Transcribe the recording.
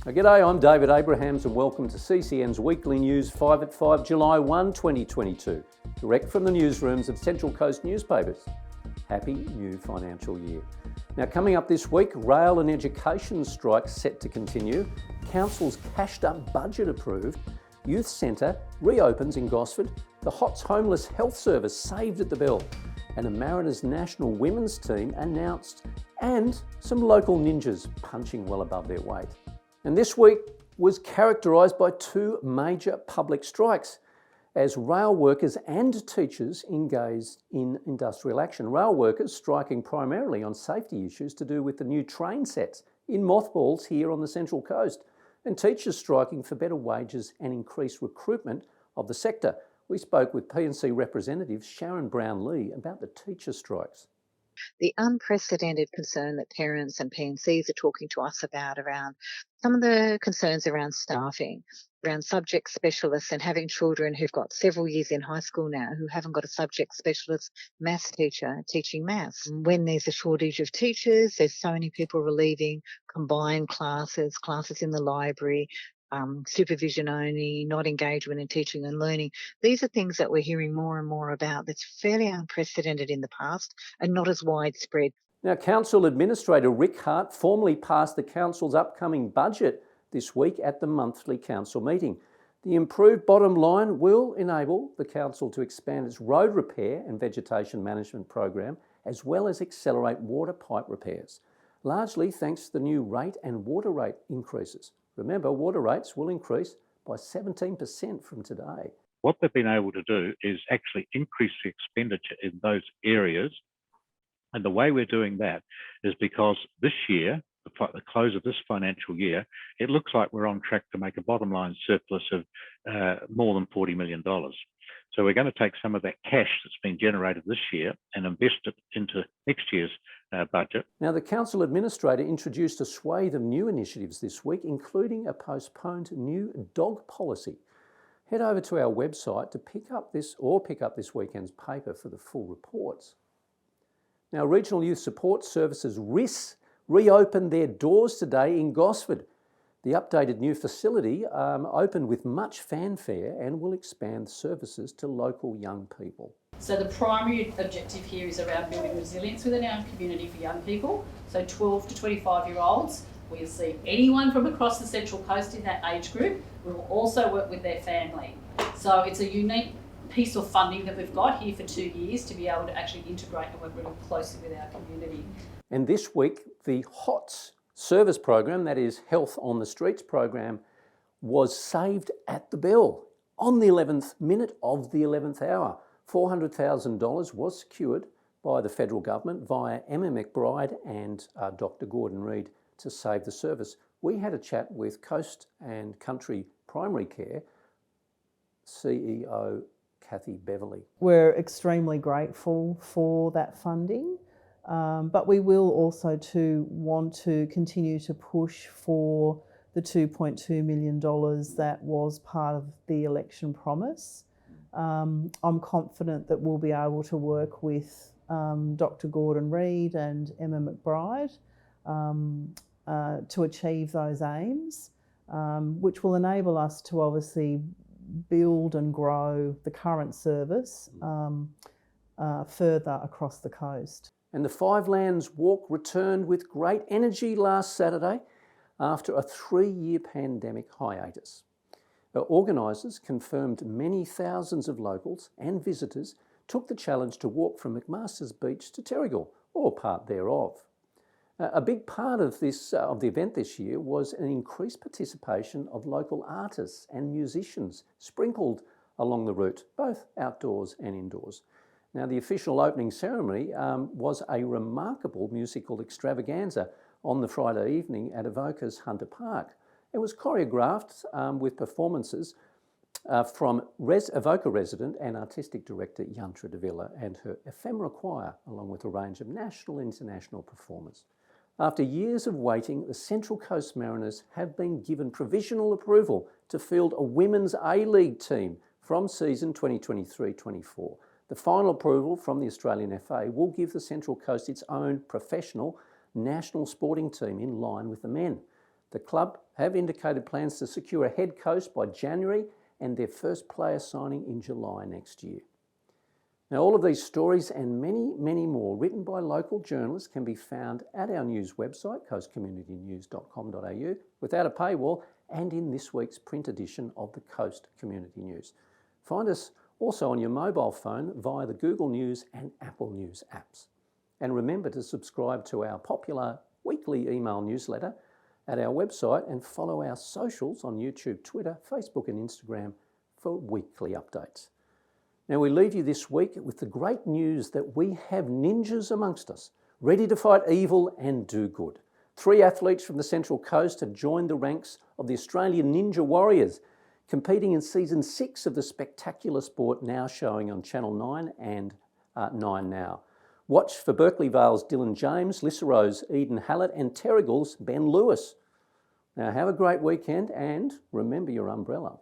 G'day, I'm David Abrahams and welcome to CCN's Weekly News 5 at 5, July 1, 2022, direct from the newsrooms of Central Coast newspapers. Happy new financial year. Now coming up this week, rail and education strikes set to continue, council's cashed up budget approved, youth centre reopens in Gosford, the HOTS Homeless Health Service saved at the bell, and a Mariners national women's team announced, and some local ninjas punching well above their weight. And this week was characterised by two major public strikes as rail workers and teachers engaged in industrial action. Rail workers striking primarily on safety issues to do with the new train sets in mothballs here on the Central Coast, and teachers striking for better wages and increased recruitment of the sector. We spoke with P&C representative Sharon Brown-Lee about the teacher strikes. The unprecedented concern that parents and P&Cs are talking to us about around some of the concerns around staffing, around subject specialists and having children who've got several years in high school now who haven't got a subject specialist maths teacher teaching maths. When there's a shortage of teachers, there's so many people relieving combined classes in the library, supervision only, not engagement in teaching and learning. These are things that we're hearing more and more about that's fairly unprecedented in the past and not as widespread. Now, Council Administrator Rick Hart formally passed the Council's upcoming budget this week at the monthly Council meeting. The improved bottom line will enable the Council to expand its road repair and vegetation management program, as well as accelerate water pipe repairs, largely thanks to the new rate and water rate increases. Remember, water rates will increase by 17% from today. What they've been able to do is actually increase the expenditure in those areas. And the way we're doing that is because this year, the close of this financial year, it looks like we're on track to make a bottom line surplus of more than $40 million. So we're going to take some of that cash that's been generated this year and invest it into next year's budget. Now, the Council Administrator introduced a swathe of new initiatives this week, including a postponed new dog policy. Head over to our website to pick up this weekend's paper for the full reports. Now, Regional Youth Support Services RYSS reopened their doors today in Gosford. The updated new facility opened with much fanfare and will expand services to local young people. So the primary objective here is around building resilience within our community for young people. So 12 to 25-year-olds. We'll see anyone from across the Central Coast in that age group. We will also work with their family. So it's a unique piece of funding that we've got here for 2 years to be able to actually integrate and work really closely with our community. And this week, the HOTS service program, that is Health on the Streets program, was saved at the bell on the 11th minute of the 11th hour. $400,000 was secured by the federal government via Emma McBride and Dr. Gordon Reid to save the service. We had a chat with Coast and Country Primary Care CEO Kathy Beverley. We're extremely grateful for that funding, but we will also want to continue to push for the $2.2 million that was part of the election promise. I'm confident that we'll be able to work with Dr. Gordon Reid and Emma McBride to achieve those aims, which will enable us to obviously build and grow the current service further across the coast. And the Five Lands Walk returned with great energy last Saturday after a 3-year pandemic hiatus. The organisers confirmed many thousands of locals and visitors took the challenge to walk from McMaster's Beach to Terrigal, or part thereof. A big part of the event this year was an increased participation of local artists and musicians sprinkled along the route, both outdoors and indoors. Now, the official opening ceremony was a remarkable musical extravaganza on the Friday evening at Evoca's Hunter Park. It was choreographed with performances from Evoca resident and artistic director Yantra De Villa and her ephemera choir, along with a range of national and international performers. After years of waiting, the Central Coast Mariners have been given provisional approval to field a women's A-League team from season 2023-24. The final approval from the Australian FA will give the Central Coast its own professional national sporting team in line with the men. The club have indicated plans to secure a head coach by January and their first player signing in July next year. Now, all of these stories and many, many more written by local journalists can be found at our news website, coastcommunitynews.com.au, without a paywall, and in this week's print edition of the Coast Community News. Find us also on your mobile phone via the Google News and Apple News apps. And remember to subscribe to our popular weekly email newsletter at our website and follow our socials on YouTube, Twitter, Facebook and Instagram for weekly updates. Now, we leave you this week with the great news that we have ninjas amongst us, ready to fight evil and do good. 3 athletes from the Central Coast have joined the ranks of the Australian Ninja Warriors, competing in Season 6 of the spectacular sport now showing on Channel 9 and 9 Now. Watch for Berkeley Vale's Dylan James, Lissaro's Eden Hallett and Terrigal's Ben Lewis. Now, have a great weekend and remember your umbrella.